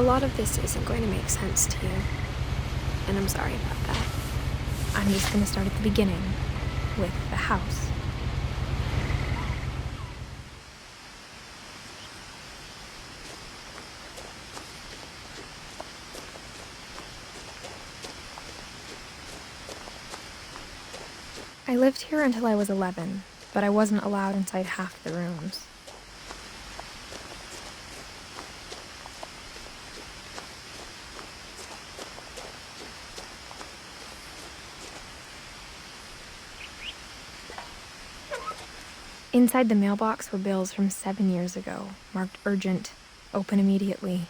lot of this isn't going to make sense to you, and I'm sorry about that. I'm just going to start at the beginning, with the house. I lived here until I was 11, but I wasn't allowed inside half the rooms. Inside the mailbox were bills from 7 years ago, marked urgent, open immediately.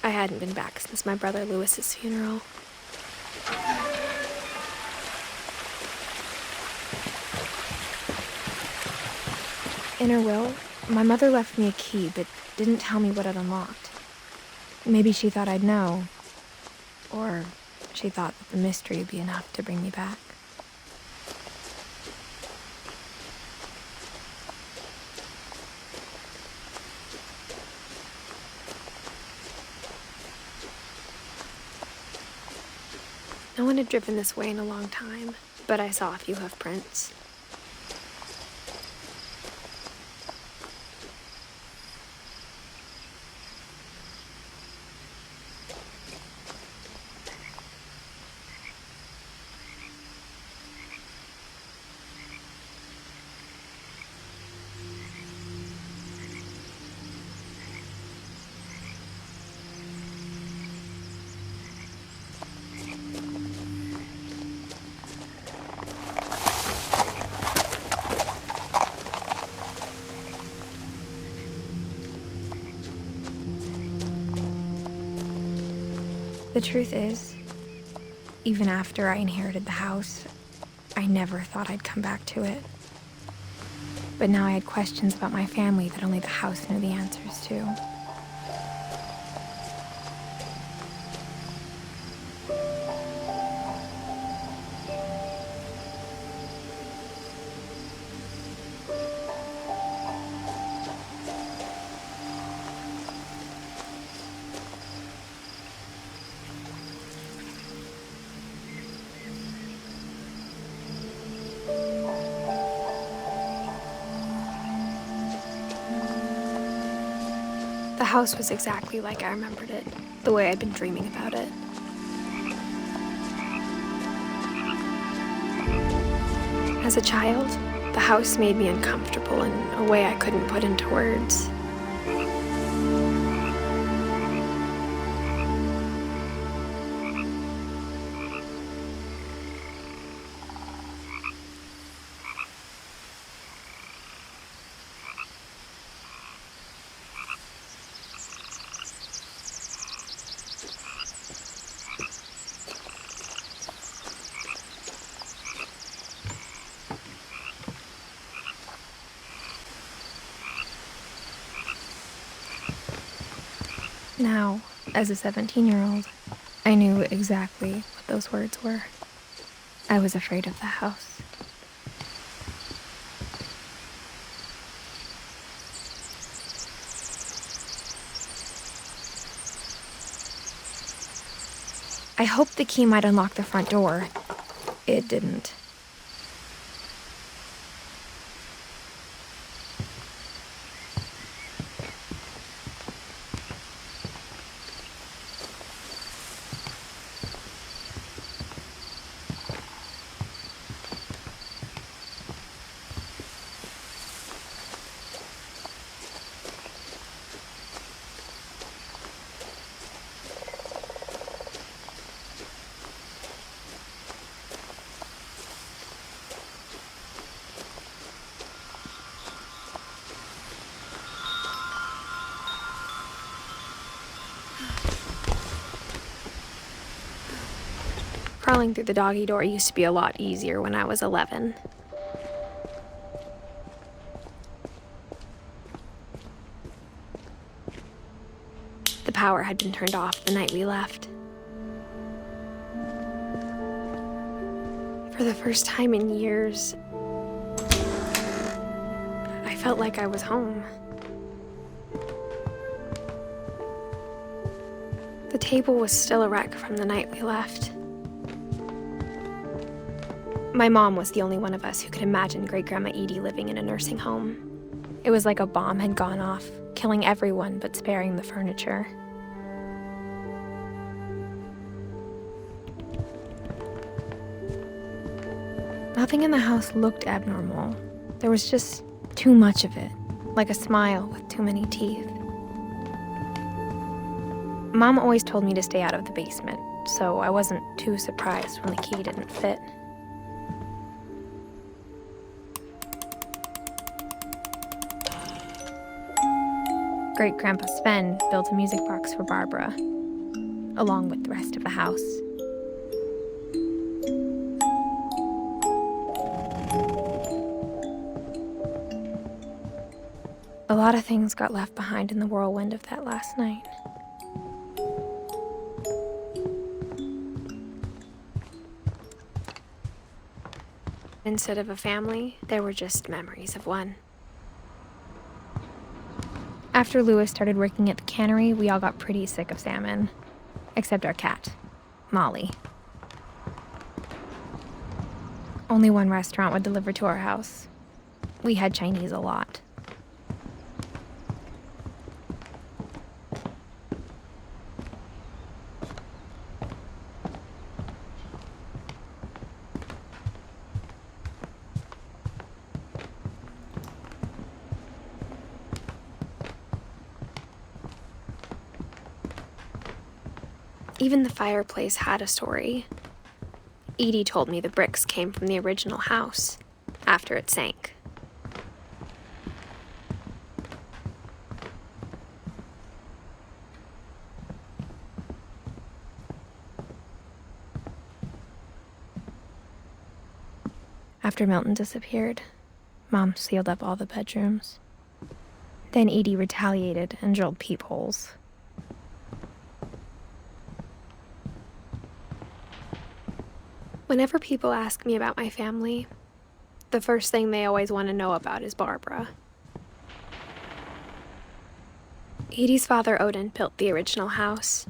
I hadn't been back since my brother Lewis's funeral. In her will, my mother left me a key, but didn't tell me what it unlocked. Maybe she thought I'd know, or she thought that the mystery would be enough to bring me back. No one had driven this way in a long time, but I saw a few hoof prints. The truth is, even after I inherited the house, I never thought I'd come back to it. But now I had questions about my family that only the house knew the answers to. The house was exactly like I remembered it, the way I'd been dreaming about it. As a child, the house made me uncomfortable in a way I couldn't put into words. Now, as a 17-year-old, I knew exactly what those words were. I was afraid of the house. I hoped the key might unlock the front door. It didn't. Crawling through the doggy door used to be a lot easier when I was 11. The power had been turned off the night we left. For the first time in years, I felt like I was home. The table was still a wreck from the night we left. My mom was the only one of us who could imagine Great-Grandma Edie living in a nursing home. It was like a bomb had gone off, killing everyone but sparing the furniture. Nothing in the house looked abnormal. There was just too much of it, like a smile with too many teeth. Mom always told me to stay out of the basement, so I wasn't too surprised when the key didn't fit. Great-Grandpa Sven built a music box for Barbara, along with the rest of the house. A lot of things got left behind in the whirlwind of that last night. Instead of a family, there were just memories of one. After Louis started working at the cannery, we all got pretty sick of salmon. Except our cat, Molly. Only one restaurant would deliver to our house. We had Chinese a lot. Even the fireplace had a story. Edie told me the bricks came from the original house, after it sank. After Milton disappeared, Mom sealed up all the bedrooms. Then Edie retaliated and drilled peepholes. Whenever people ask me about my family, the first thing they always want to know about is Barbara. Edie's father, Odin, built the original house.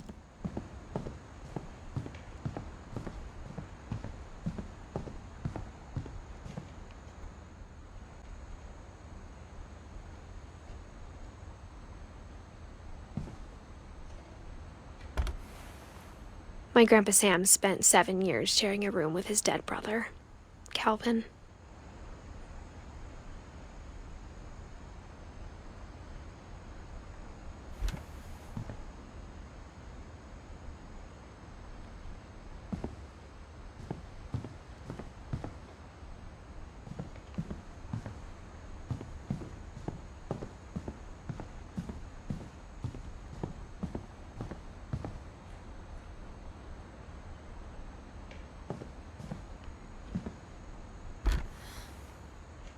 My Grandpa Sam spent 7 years sharing a room with his dead brother, Calvin.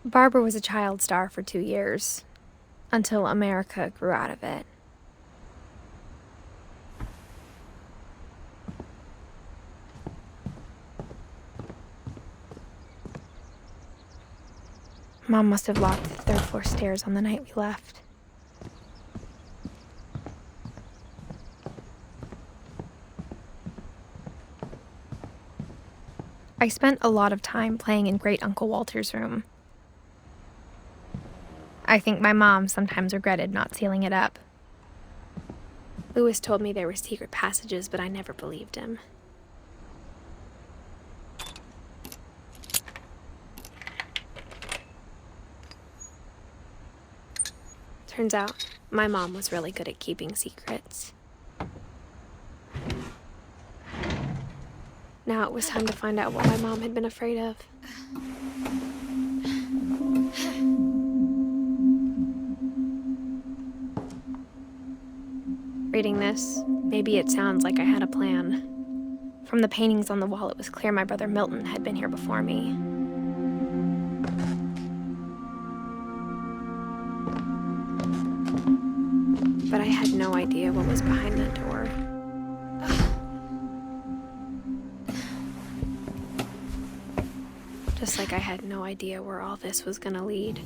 Barbara was a child star for 2 years, until America grew out of it. Mom must have locked the third-floor stairs on the night we left. I spent a lot of time playing in Great Uncle Walter's room. I think my mom sometimes regretted not sealing it up. Louis told me there were secret passages, but I never believed him. Turns out, my mom was really good at keeping secrets. Now it was time to find out what my mom had been afraid of. Reading this, maybe it sounds like I had a plan. From the paintings on the wall, it was clear my brother Milton had been here before me. But I had no idea what was behind that door. Just like I had no idea where all this was gonna lead.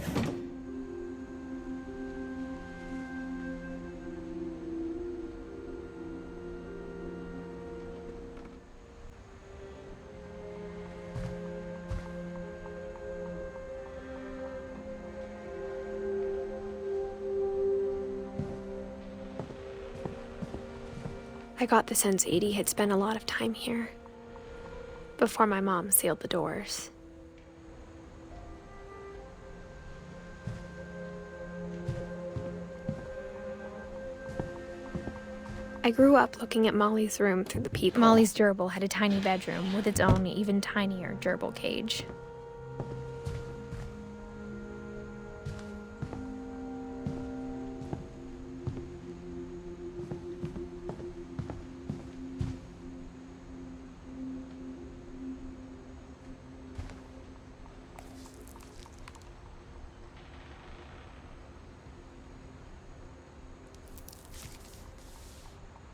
I got the sense Edie had spent a lot of time here, before my mom sealed the doors. I grew up looking at Molly's room through the peephole. Molly's gerbil had a tiny bedroom with its own even tinier gerbil cage.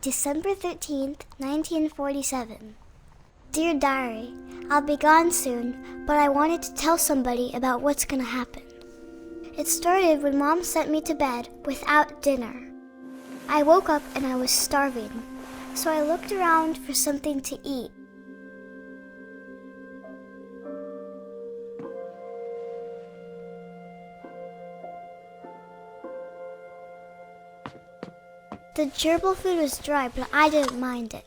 December 13th, 1947. Dear Diary, I'll be gone soon, but I wanted to tell somebody about what's gonna happen. It started when Mom sent me to bed without dinner. I woke up and I was starving, so I looked around for something to eat. The gerbil food was dry, but I didn't mind it.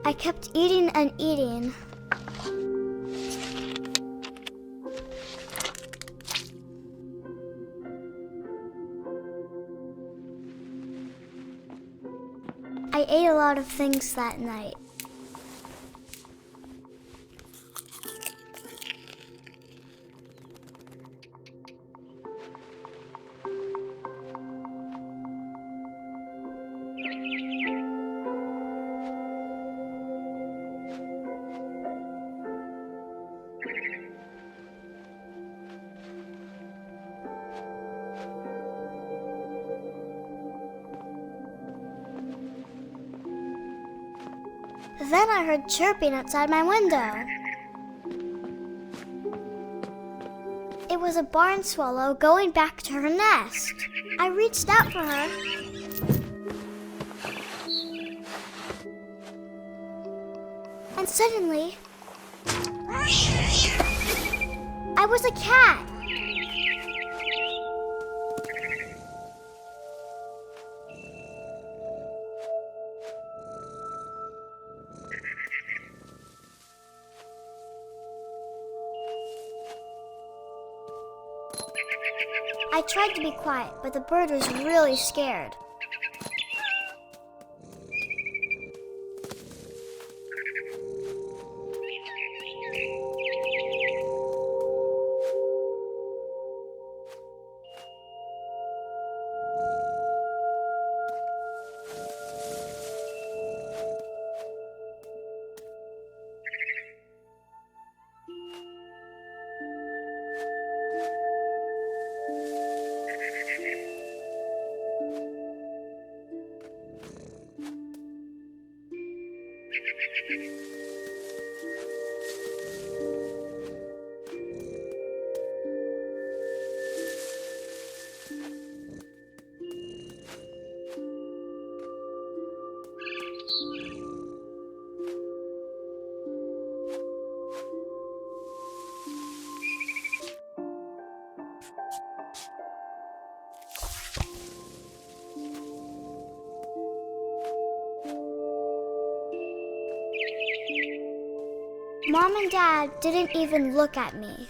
I kept eating and eating. I ate a lot of things that night. Then I heard chirping outside my window. It was a barn swallow going back to her nest. I reached out for her. And suddenly, I was a cat. I tried to be quiet, but the bird was really scared. Mom and Dad didn't even look at me.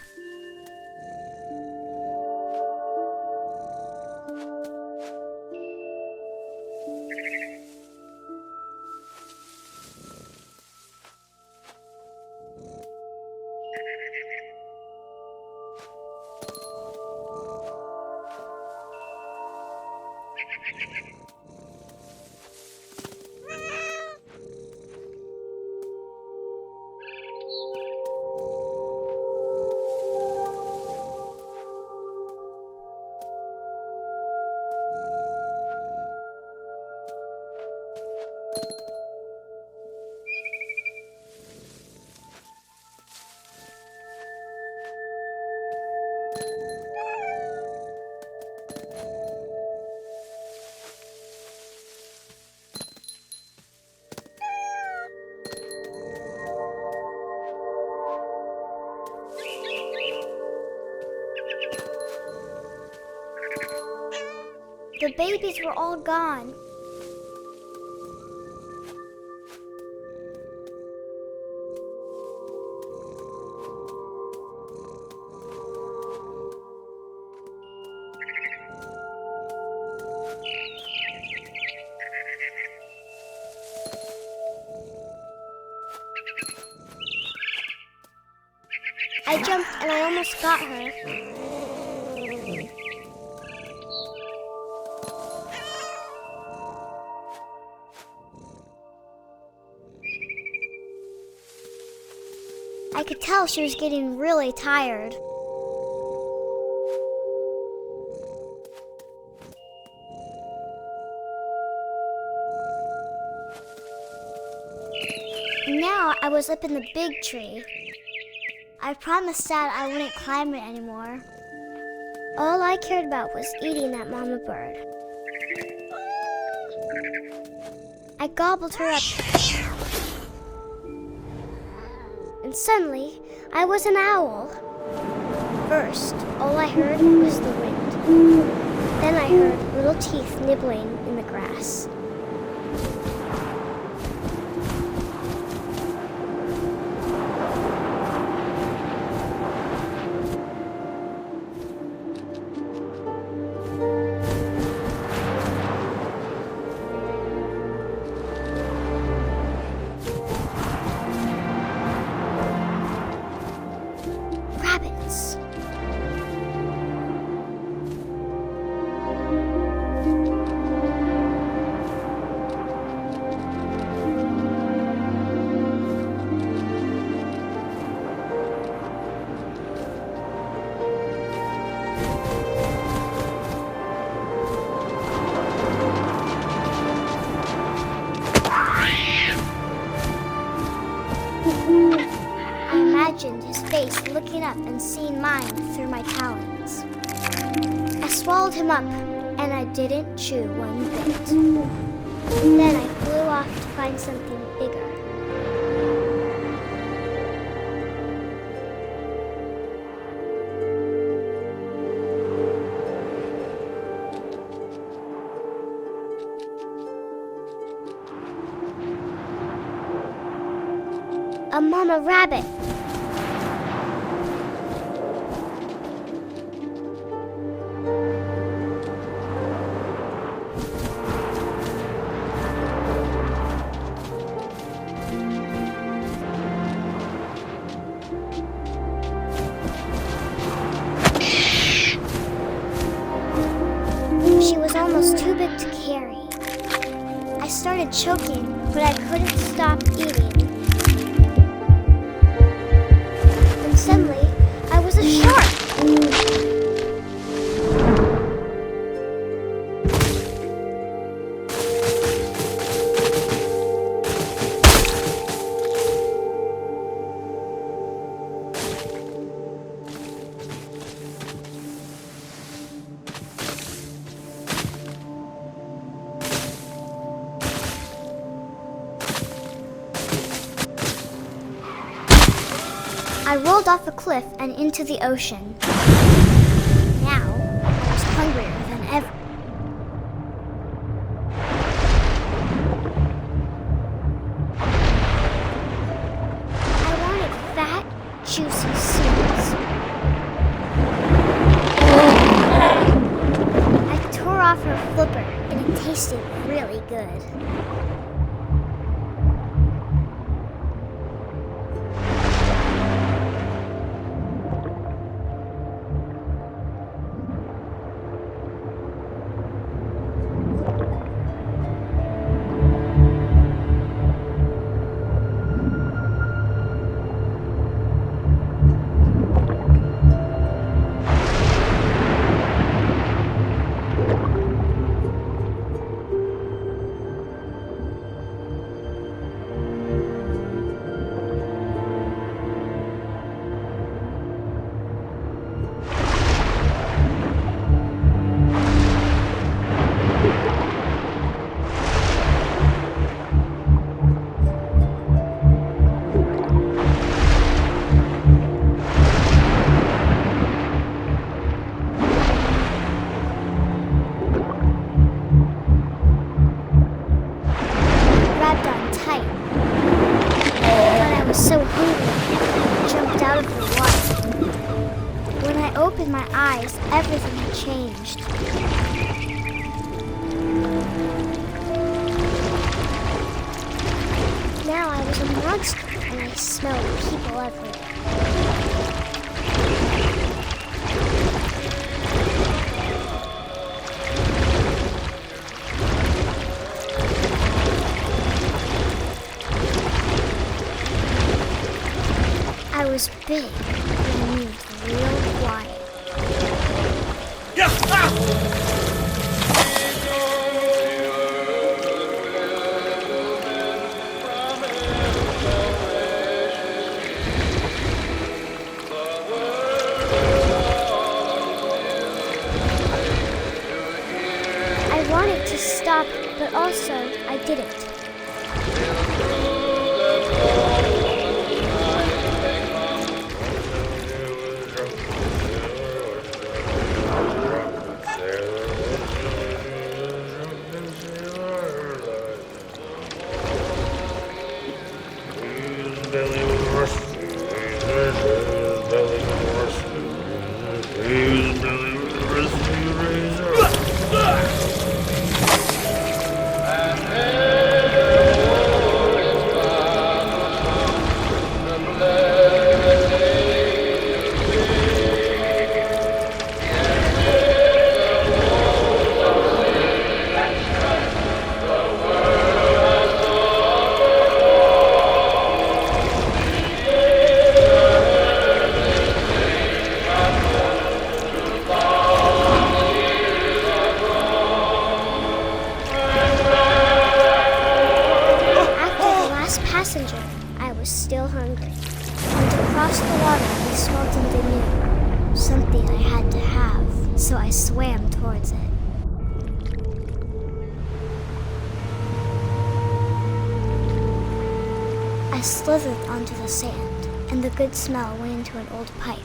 The babies were all gone. I jumped and I almost got her. I could tell she was getting really tired. Now I was up in the big tree. I promised Dad I wouldn't climb it anymore. All I cared about was eating that mama bird. I gobbled her up. And suddenly, I was an owl. First, all I heard was the wind. Then I heard little teeth nibbling in the grass. Rabbits. I imagined his face looking up and seeing mine through my talons. I swallowed him up, and I didn't chew one bit. Then I flew off to find something bigger. A mama rabbit. She was almost too big to carry. I started choking, but I couldn't stop eating. And suddenly, I was a shark. I rolled off a cliff and into the ocean. Now, I was hungrier than ever. I wanted off her flipper, and it tasted really good. So hungry, I jumped out of the water. When I opened my eyes, everything had changed. Now I was a monster, and I smelled people everywhere. I was big and moved real quiet. Yeah! I wanted to stop, but also I didn't. Passenger, I was still hungry. And across the water, I smelled something new. Something I had to have, so I swam towards it. I slithered onto the sand, and the good smell went into an old pipe.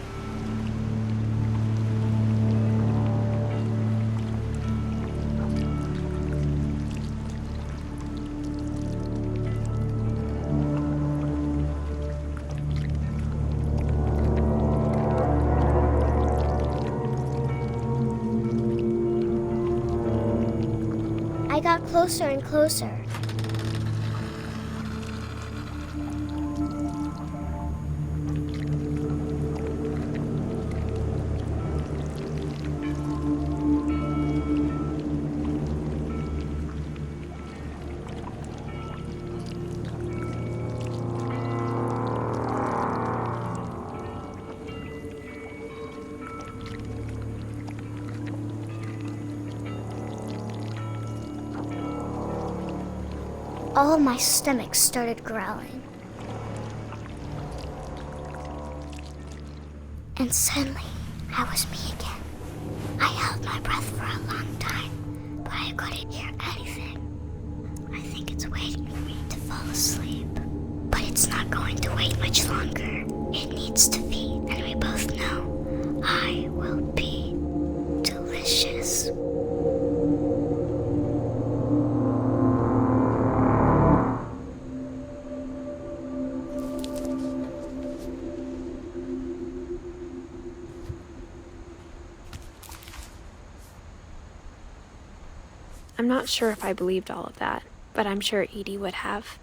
I got closer and closer. All my stomach started growling. And suddenly, I was me again. I held my breath for a long time, but I couldn't hear anything. I think it's waiting for me to fall asleep. But it's not going to wait much longer. It needs to feed, and we both know I will be delicious. I'm not sure if I believed all of that, but I'm sure Edie would have.